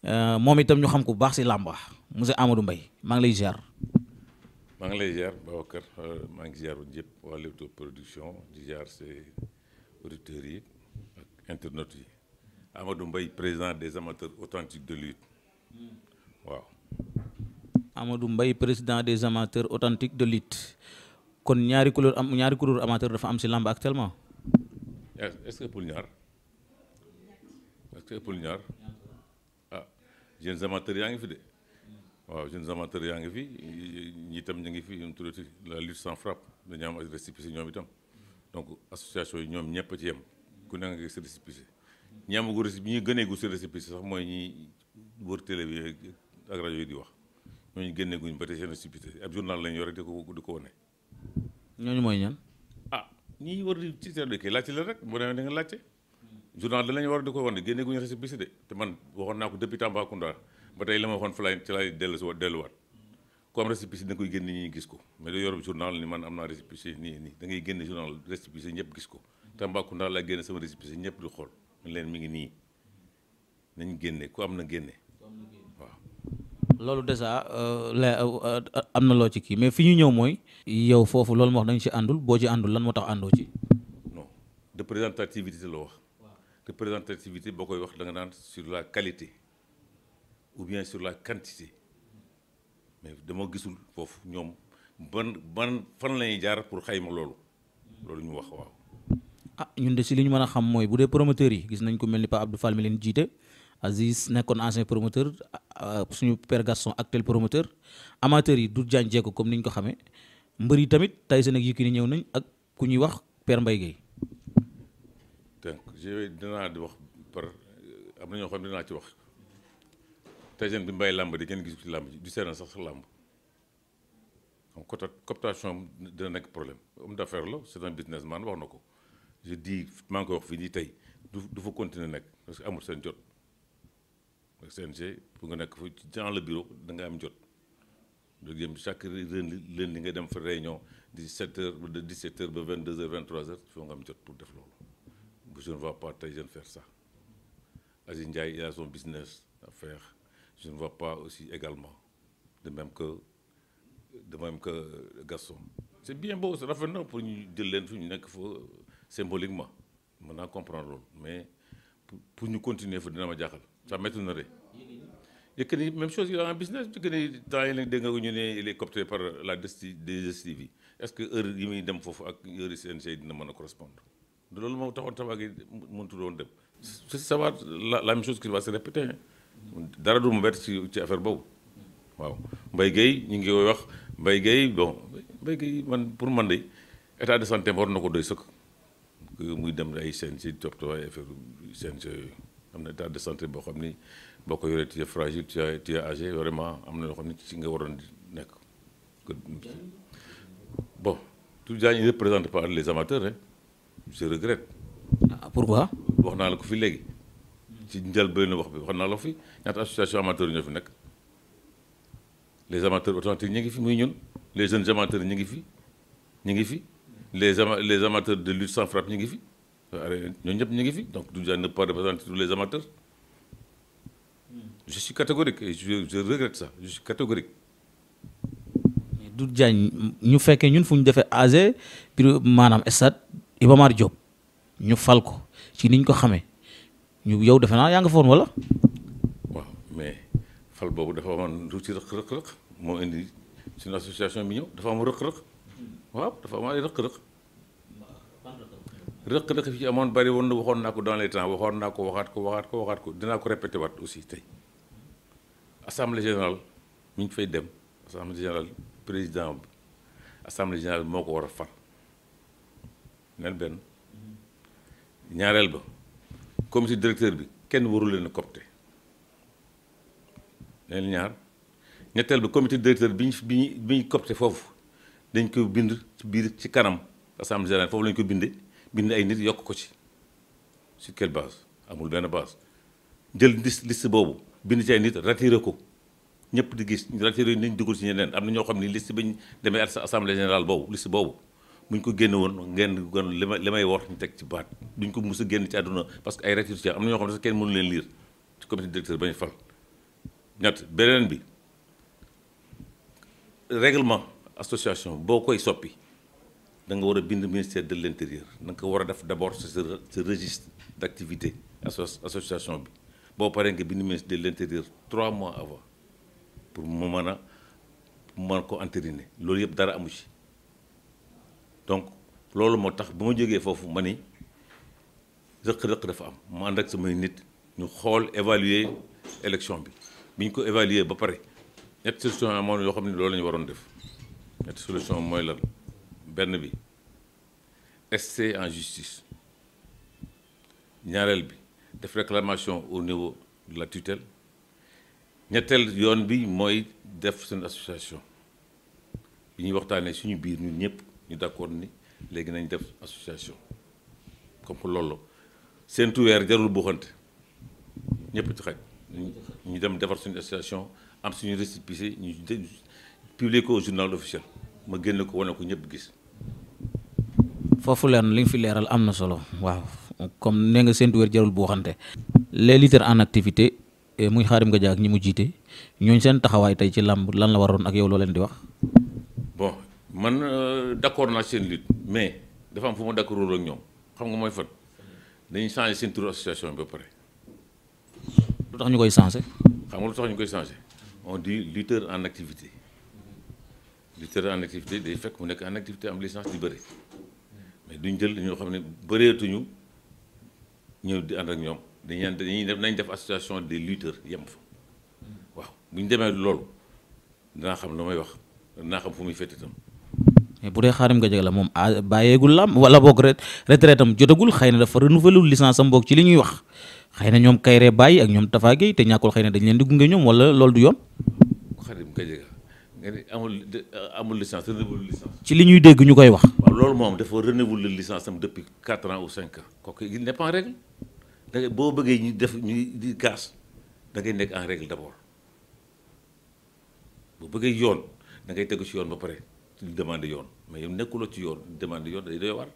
moom itam ñu xam ko bu baax si làmba monsieur Amadou Mbaye maa ngi lay ziar. maa ngi lay ziar Babacar maa ngi ziar ñëpp waa Leewtoo production di ziar ses auditeurs yi ak internautes yi Amadou Mbaye président des amateurs authentiques de lutte waaw. Amadou Mbaye président des amateurs authentiques de lutte kon ñaari couleur amateur dafa am si làmb actuellement. est-ce que pour ñaar ah jeunes amateurs yaa ngi fi de waaw jeunes amateurs yaa ngi fi ñi itam ñu ngi fi ñu tuddati la lutte sans frappe dañu am ay récépissé ñoom itam donc association yi ñoom ñëpp a ci yem ku ne nga gis récépissé ñi amagu récépissé ñi gëneegu si récépissé sax mooy ñi wër télé bi ak rajo yi di wax ñooñu génneeguñ ba tey seen récépissé ab journal lañu yore di ko wane. ñooñu mooy ñan. ah ñi war di ci seetlu kii laajte la rek boo demee da nga laajte journal da lañu war di ko wane génneeguñu récépissé de te man waxoon naa ko depuis Tambacounda ba tey la ma waxoon fa laay ci laay delluwaat ku am récépissé da nga koy génne ñi gis ko mais da yor journal ni man am naa récépissé nii da ngay génne journal récépissé ñëpp gis ko Tambacounda laa génne sama récépissé ñëpp di xool ñu leen mi ngi nii nañ génne ku am na génne waaw. loolu déjà am na loo ci kii mais fi ñu ñëw mooy. yow foofu loolu moo wax dañu ci àndul boo ci àndul lan moo tax àndoo ci. non représentativité la wax. représentativité boo koy wax da nga naan sur la qualité ou bien sur la quantité mais dama gisul foofu ñoom ban fan la ñuy jaar pour xayma loolu ñu wax waaw. ah ñun de si li ñu mën a xam mooy bu dee promoteurs yi gis nañ ko mel ni Pa Abdou Fall mi leen jiite Aziz nekkoon ancien promoteur suñu père Gaston actuel promoteur amateurs yi du jaan jeeko comme ni ñu ko xamee mbër yi tamit Tyson ak Yékini ñëw nañ ak ku ñuy wax père Mbaye Guèye. donc dinaa di wax par am na ñoo xam ne dinaa ci wax Tyson bi mbay làmb di kenn gisu ci làmb ji du seetaan sax làmb donc cooptation dina nekk problème homme d'affaires la c'est un businessman wax na ko je dis maa ngi koy wax fii nii tey du fa continuer nekk parce que amul seen jot CNG pour nga nekk fa dans le bureau da nga am jot donc yéen chaque lundi nga dem fa réunion de 17h de 17h ba 22h 23h foo nga am jot pour def loolu je ne vois pas Tyson faire ça Aziz Ndiaye il a son business à faire je ne vois pas aussi également de même que Gaston c'est bien beau c'est rafet na pour ñu jël leen fi ñu nekk fa symboliquement mën naa comprendre loolu mais pour ñu continuer fa dina ma jaaxal ça m'étonnerait Yékini même chose il a un business Yékini temps yi dégg nga ko ñu ne il est coopté par la DSTV est-ce que heure yi muy dem foofu ak heure yi CNG dina mën a correspondre loolu moo taxoon tabac yi mënut woon dem c'est savoir la même chose qui va se répéter dara du ma bett ci affaire boobu waaw Mbaye Guèye ñu ngi koy wax Mbaye Guèye bon Mbaye Guèye man pour man de état de santé war na ko doy sëkk muy dem ay CNG toppatoo ay affaire CNG yooyu am na état de santé boo xam ni boo ko yoree tu es fragile tu es âgé vraiment am na loo xam ni ci nga waroon di nekk bon tout ça ne représente pas les amateurs hein je regrette. ah pourquoi. wax naa la ko fi léegi ci njëlbéenu wax bi wax naa la ko fi ñaata association amateurs ñoo fi nekk les amateurs authentiques ñu ngi fi muy ñun les jeunes amateurs ñu ngi fi les amateurs de lutte sans frappe ñu ngi fi ñooñu ñëpp ñu ngi fi donc du ne pas représenter tous les amateurs je suis catégorique et je regrette ça je suis catégorique. du jaañ ñu fekkee ñun fu ñu defee AG puis maanaam stade Iba Mar Diop ñu fal ko ci niñ ko xamee ñu yow defe naa yaa nga foon wala. waaw mais fal boobu dafa amoon lu ci rëq-rëq moo indi suñu association bi ñëw dafa am rëq-rëq waaw dafa am ay rëq-rëq rëq-rëq fi amoon bari woon na waxoon naa ko dans les temps waxoon naa ko waxaat ko dinaa ko répété waat aussi tey assemblée générale mi ngi fay dem assemblée générale président bi assemblée générale moo ko war a fal neen benn ñaareel ba comité directeur bi kenn warul leen a copté neen ñaar ñetteel ba comité directeur bi ñu copté foofu dañ ko bind ci biir ci kanam assemblée générale foofu lañ ko bind ay nit yokk ko ci sur quelle base amul benn base jël liste boobu bind ci ay nit retiré ko ñëpp di gis retiré nañ dugal ci ñeneen am na ñoo xam ni liste bi ñu demee assemblée générale boobu liste boobu buñ ko génne woon ngeen gon li may wax ñu teg ci baat duñ ko mus a génn ci àdduna parce que ay retiré am na ñoo xam ne sax kenn mënu leen lire ci comité directeur bañ fal ñett beneen bi règlement association boo koy soppi da nga war a bind ministère de l'intérieur da nga ko war a def d'abord ce registre d'activité association bi boo paree nga bind ministère de l'intérieur 3 mois avant pour mu mën ko entériner loolu yëpp dara amu ci donc loolu moo tax ba ma jógee foofu ma ni rëq-rëq dafa am mu ànd ak samay nit ñu xool évaluer élection bi ñu ko évaluer ba pare ñetti solution amoon yoo xam ne loolu la ñu waroon def ñetti solution mooy lan benn bi SC en justice ñaareel bi def réclamation au niveau de la tutelle ñetteel yoon bi mooy def seen association bi ñuy waxtaanee suñu biir ñun ñëpp ñu d'accord ni léegi nañ def association comme que loolu seentu weer jarul buuxante ñëpp ci xaj ñu dem defar suñu association am suñu récépissé ñu publier ko au journal officiel ma génne ko wane ko ñëpp gis. foofu leer na li nga fi leeral am na solo waaw comme nee nga seentu weer jarul buuxante. les lutteurs en activité muy Khadim Gadiaga ak ñi mu jiite ñooñu seen taxawaay tey ci làmb lan la waroon ak yow loo leen di wax. bon man d'accord naa seen lutte mais dafa am fu ma d'accordul ak ñoom xam nga mooy fan dañuy changer seen tur association bi ba pare. lu tax ñu koy changer. xam nga lu tax ñu koy changer on dit lutteur en activité lutteur en activité day fekk mu nekk en activité am licence di bëri mais duñ jël ñoo xam ne bëreetuñu ñëw di ànd ak ñoom dañuy def nañ def association des lutteurs yem fa waaw bu ñu demee loolu dinaa xam lu may wax dinaa xam fu muy féete itam. mais bu dee Khadim Gadiaga la moom bàyyeegul làmb wala boog retraite am jotagul xëy na dafa renouveler licence am boog ci li ñuy wax xëy na ñoom Kayré bàyyi ak ñoom Tafa Gueye te ñàkkul xëy na dañ leen di gunge ñoom wala loolu du yoon. Khadim Gadiaga nga ne amul licence renouveler licence. ci li ñuy dégg ñu koy wax. waaw loolu moom dafa renouveler licence am depuis 4 ans ou 5 ans kooku il n'est pas en règle da ngay boo bëggee ñu def ñu di kaas da ngay nekk en règle d'abord boo bëggee yoon da ngay tegu ci yoon ba pare di demande yoon mais yow nekkuloo ci yoon demande yoon day doy war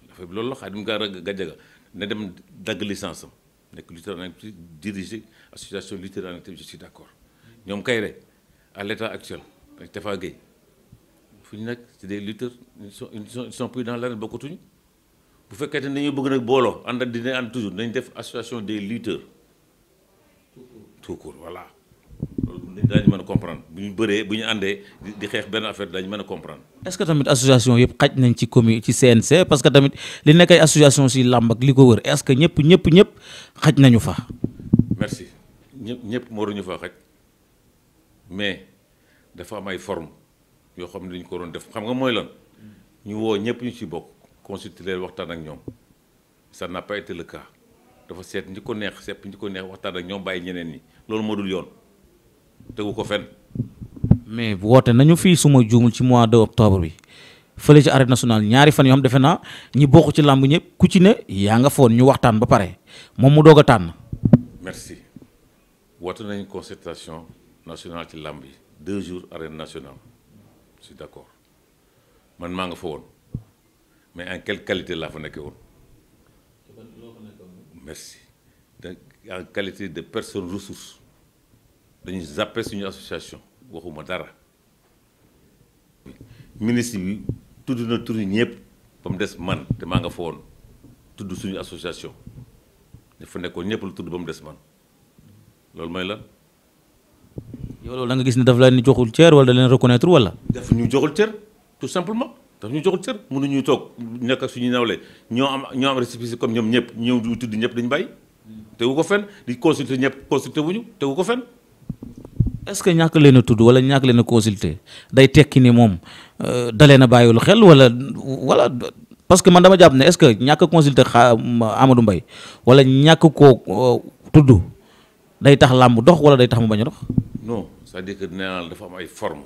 dafa loolu la Khadim Gadiaga ne dem dagg licence am nekk lutteur en activité diriger association lutteur en activité je suis d'accord ñoom Kayré à l'état actuel ak Tafa Gueye fu ñu nekk c'est des lutteurs ils sont plus dans l'arène bokkatuñu bu fekkee ne dañoo bëgg nag booloo ànd ak dina ànd toujours nañ def association des lutteurs tout court voilà loolu daañu mën a comprendre bu ñu bëree bu ñu àndee di xeex benn affaire daañu mën a comprendre. est-ce que tamit association yëpp xaj nañ ci ci CNC parce que tamit li nekk ay association si làmb ak li ko wër est-ce que ñëpp xaj nañu fa. merci ñëpp waruñu fa xaj mais dafa am ay forme yoo xam ne dañu ko doon def xam nga mooy lan ñu woo ñëpp ñu ci bokk consulter leen waxtaan ak ñoom ça n'a pas été le cas dafa seet ñi ko neex waxtaan ak ñoom bàyyi ñeneen ñi loolu moo dul yoon tegu ko fenn. mais woote nañu fii suma juumul ci mois de octobre bi fële ci arène nationale ñaari fan yoo xam defe naa ñi bokk ci làmb ñëpp ku ci ne yaa nga foon ñu waxtaan ba pare moom mu doog a tànn. merci woote nañu concertation nationale ci làmb yi 2 jours arène nationale je suis d'accord man maa nga fa woon mais en quelle qualité laa fa nekkee woon. merci en qualité de personne ressource dañuy zappé suñu association waxuma dara ministre bi tudd na tur ñëpp ba mu des man te maa nga fa woon tudd suñu association dafa nekkoon ñëpp lu tudd ba mu des man loolu mooy lan. yow loolu da nga gis ne daf leen joxul cër wala da leen reconnaître wala. daf ñu joxul cër tout simplement daf ñu joxul cër mënuñu toog nekk ak suñu nawle ñoo am récépissé comme ñoom ñëpp ñëw du tudd ñëpp dañu bàyyi. tegu ko fenn di consulter ñëpp consulter wuñu tegu ko fenn. est-ce que ñàkk leen a tudd wala ñàkk leen a consulter day tekki ni moom dalee na bàyyiwul xel wala parce que man dama jàpp ne est-ce que ñàkk a consulter Amadou Mbaye wala ñàkk koo tudd day tax làmb dox wala day tax mu bañ a dox. non c'est-à-dire que nee naa dafa am ay forme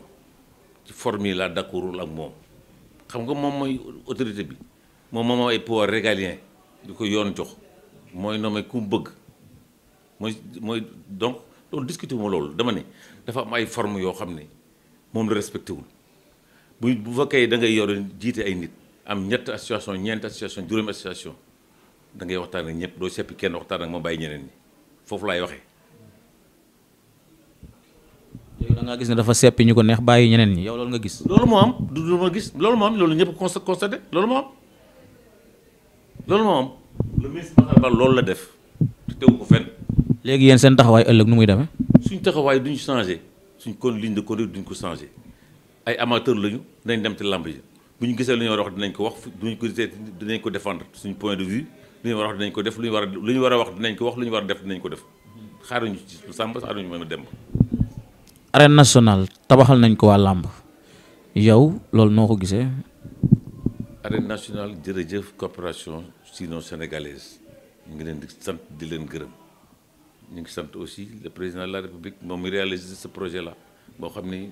ci forme yi laa d'accordul ak moom xam nga moom mooy autorité bi moom ay pouvoir régalien di ko yoon jox mooy nommé ku mu bëgg mooy donc loolu discuter wu ma loolu dama ne dafa am ay forme yoo xam ne moom la respecté wul bu fekkee da ngay yor jiite ay nit am ñett association ñeent association juróomi association da ngay waxtaan ak ñëpp doo seppi kenn waxtaan ak ma bàyyi ñeneen ñi foofu laay waxee nga gis ne dafa seppi ñu ko neex bàyyi ñeneen ñi yow loolu nga gis. loolu moo am du lu ma gis loolu moo am loolu ñëpp constaté loolu moo am loolu moo am le ministre Matar Ba loolu la def te tegu ko fenn. léegi yéen seen taxawaay ëllëg nu muy demee. suñ taxawaay duñu changé suñ kon ligne de conduite duñ ko changé ay amateur lañu dinañ dem ci làmb ji bu ñu gisee lu ñu war a wax dinañ ko wax duñ ko gisee dinañ ko défendre suñ point de vue lu ñu war a wax dinañ ko def lu ñu war a wax dinañ ko wax lu ñu war a def dinañ ko def xaaruñu ci Samba xaaruñu mën a dem. arène nationale tabaxal nañ ko waa làmb yow loolu noo ko gisee. arène nationale jërëjëf coopération sinon sénégalaise ñu ngi leen di sant di leen gërëm ñu ngi sant aussi le président de la république moom mi réalisé ce projet là boo xam ni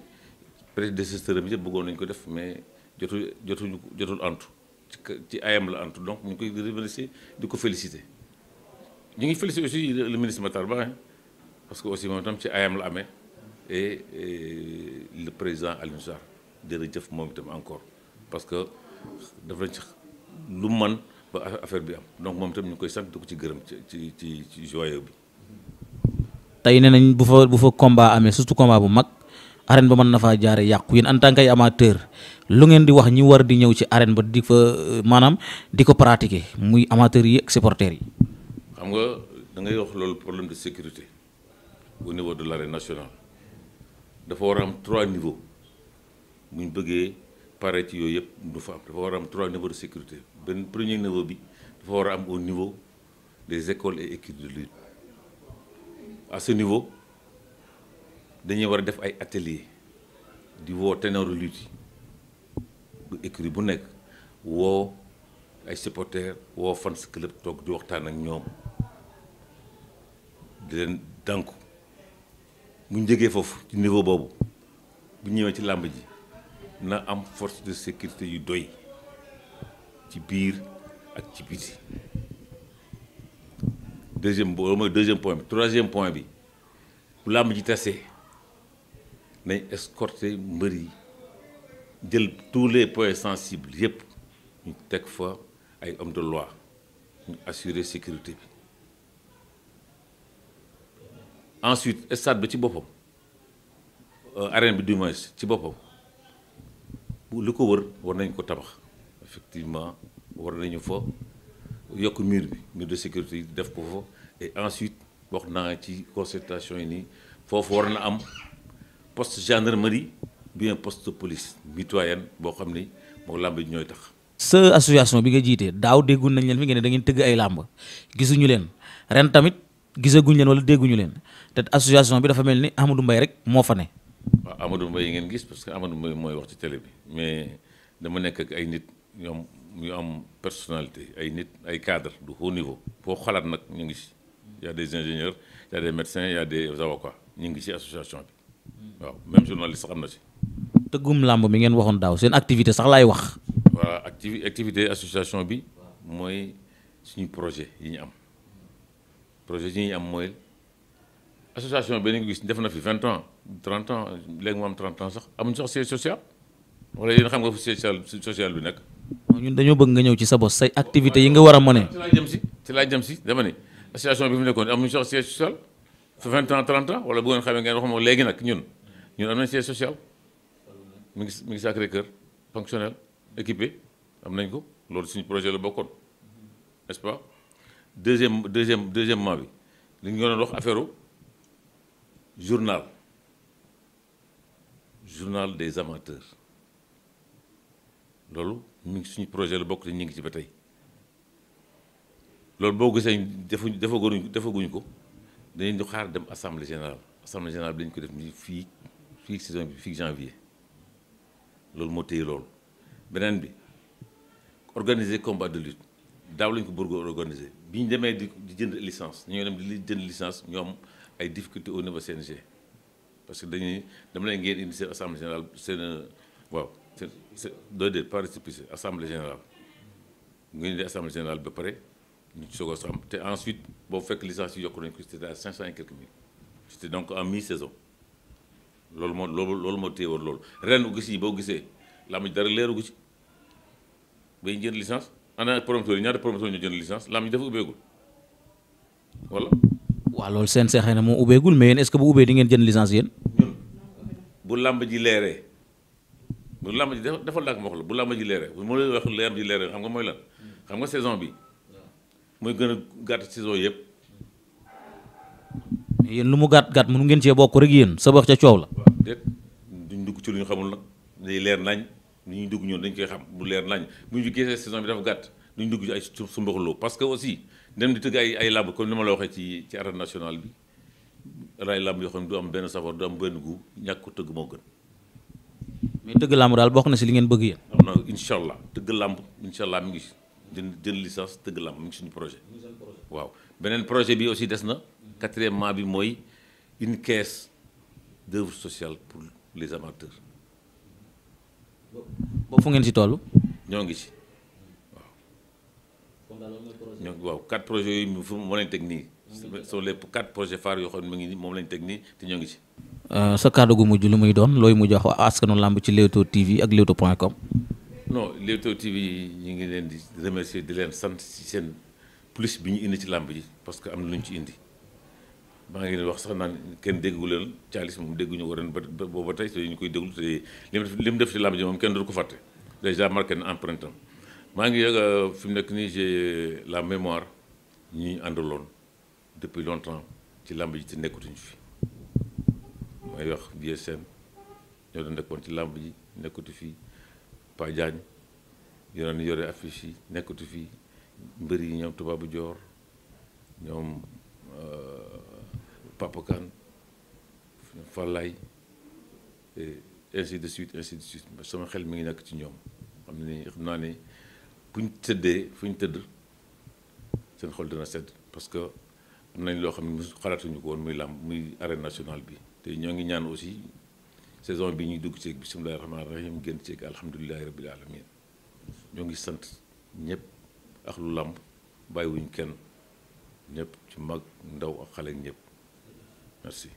prédécesseur bi yëpp bëggoon nañu ko def mais jotul antu ci ayam la antu donc ñu ngi koy remercier di ko féliciter ñu ngi féliciter aussi le ministre Matar Ba parce que aussi moom itam ci ayam la amee et le président Alioune Sarr jërëjëf moom itam encore parce que daf lañ ci lu man ba affaire bi am donc moom itam ñu ngi koy sant di ko ci gërëm ci joyau bi. tey nee nañ bu fa combat amee surtout combat bu mag arène ba mën na faa jaare yàqu yéen en tant que amateur lu ngeen di wax ñi war di ñëw ci arène ba di fa maanaam di ko pratiquer muy amateurs yi ak supporters yi. xam nga da ngay wax loolu problème de sécurité au niveau de l'arène nationale dafa war a am 3 niveaux bu ñu bëggee pare ci yooyu yëpp du fa am dafa war a am 3 niveaux de sécurité benn premier niveau bi dafa war a am au niveau des écoles et équipes de lutte à ce niveau dañuy war a def ay ateliers di woo ténor lutte yi bu écurie bu nekk woo ay supporters woo fans club toog di waxtaan ak ñoom di leen dànku bu ñu jógee foofu ci niveau boobu bu ñëwee ci làmb ji na am force de sécurité yu doy ci biir ak ci biti deuxième point bi troisième point bi bu làmb ji tasee nañ escorter mbër yi jël tous les points sensibles yépp ñu teg fa ay hommes de loi ñu assurer sécurité bi ensuite stade bi ci boppam arène bi du moins ci boppam lu ko wër war nañ ko tabax effectivement war nañu fa yokk mur de sécurité yi def ko fa et ensuite wax naa ci concertation yi nii foofu war na am poste gendarmerie bien poste de police mitoyenne boo xam ni moo làmb ji ñooy tax. sa association bi nga jiitee daaw dégguñ nañ leen fi ngeen ne da ngeen tëgg ay làmb gisuñu leen ren tamit gisaguñ leen wala dégguñu leen te association bi dafa mel ni Amadou Mbaye rek moo fa ne. waaw Amadou Mbaye ngeen gis parce que Amadou Mbaye mooy wax ci télé bi mais dama nekk ak ay nit ñoom ñu am personnalité ay nit ay cadre de haut niveau foo xalaat nag ñu ngi si y a des ingénieurs y a des médecins y a des avocats ñu ngi si association bi waaw même journaliste xam na si. tëggum làmb mi ngeen waxoon daaw seen activité sax laay wax. voilà activité association bi mooy suñu projet yi ñu am projet yi ñu am mooy association bi nga gis def na fi 20 ans 30 ans léegi mu am 30 ans sax amuñu sax siège social wala yéen xam nga fu siège social bi nekk. ñun dañoo bëgg nga ñëw ci sa bos say activités yi nga war a mëne. ci laa jëm si dama ne association bi mu nekkoon amuñu sax siège social fa 20 ans 30 ans wala bu ngeen xamee ngeen wax moom léegi nag ñun am nañ siège social mi ngi Sacré-Cœur fonctionnel équipé am nañ ko loolu suñu projet la bokkoon n'est-ce pas deuxièmement bi li ñu doon wax affaire journal des amateurs loolu mi ngi suñu projet la bokk te ñu ngi ci ba tey loolu boo gisee defaguñu ko dañuy xaar dem assemblée générale bi dañu ko def nii fii saison bi fii janvier loolu moo téye loolu beneen bi organiser combat de lutte daaw lañu ko bëgg a organiser bi ñu demee di jënd licence ñoo dem di jënd licence ñoom ay difficultés au niveau CNG parce que dama leen ngeen indi seen assemblée générale seen waaw c'est doy pas récépissé assemblée générale ngeen indi assemblée générale ba pare ñu soog a sam te ensuite boo fekk licence yi yokk nañu ko c'était à 500 et quelques mille c'était donc en mi-saison loolu moo téye woon loolu ren gis yi boo gisee làmb ji dara leeru ci bay jënd licence ana promoteur yi ñaata promoteur ñu jënd licence làmb ji dafa ubbeegul wala. waaw loolu seen xëy na moo ubbeegul mais yéen est-ce que bu ubbee di ngeen jënd licence yéen. bu làmb ji leeree bu làmb ji dafa làkk ma wax la bu làmb ji leeree bu ma lay wax làmb ji leeree xam nga mooy lan xam nga saison bi mooy gën a gàtt saison yëpp. yéen lu mu gàtt gàtt mënu ngeen cee bokk rek yéen sa wax ca coow la. waaw déet duñ dugg ci lu ñu xamul nag day leer nañ ni ñuy dugg ñoom dañ koy xam bu leer nañ bu ñu gisee saison bi dafa gàtt duñ dugg ci ay su mboxloo parce que aussi dem di tëgg ay làmb comme ni ma la waxee ci arène nationale bi ay làmb yoo xam ne du am benn safar du am benn gu ñàkk ko tëgg moo gën. mais tëgg làmb daal bokk na si li ngeen bëgg yéen. am na incha allah tëgg làmb incha allah mi ngi jël licence tëgg làmb mi ngi suñu projet. waaw beneen projet bi aussi des na. quatrièmement bi mooy une caisse d'œuvre sociale pour les amateurs. boobu fu ngeen si toll. ñoo ngi ci waaw 4 projets yooyu moo lañ teg nii. sont les 4 projets phares yoo xam ne mu ngi nii moom lañ teg nii te ñoo ngi ci. sa kàddu gu mujj lu muy doon looy mujj wax askanu làmb ci Leewtoo TV ak Leewtoo.com. non Leewtoo TV ñu ngi leen di remercier di leen sant ci seen plus bi ñu indi ci làmb ji parce que am na lu ñu ci indi. maa ngi leen wax sax naan kenn déggu leen Thialis moom dégguñu ko ren ba booba tey te ñu koy déglu te li mu def ci làmb ji moom kenn dootu ko fàtte déjà marqué na empreinte am maa ngi fi mu nekk nii j'ai la mémoire ñi àndaloon depuis longtemps ci làmb ji te nekkatuñu fi may wax Vieux Sène ñoo doon nekkoon ci làmb ji nekkatu fi Pa Diagne yoroon yore affiche yi nekkatu fi mbër yi ñoom Tubaabu Joor ñoom Papa Kane Fallaye et ainsi de suite sama xel mi ngi nekk ci ñoom xam naa ne buñ tëddee fu ñu tëdd seen xol dina sedd parce que am nañ loo xam ne xalaatuñu ko woon muy làmb muy arène nationale bi te ñoo ngi ñaan aussi saison bi ñuy dugg ceeg bisimilahi rahmaani rahim génn ceeg alhamdulilahi rabbil alamin ñoo ngi sant ñëpp ak lu làmb bàyyiwuñ kenn ñëpp ci mag ndaw ak xale ak ñëpp merci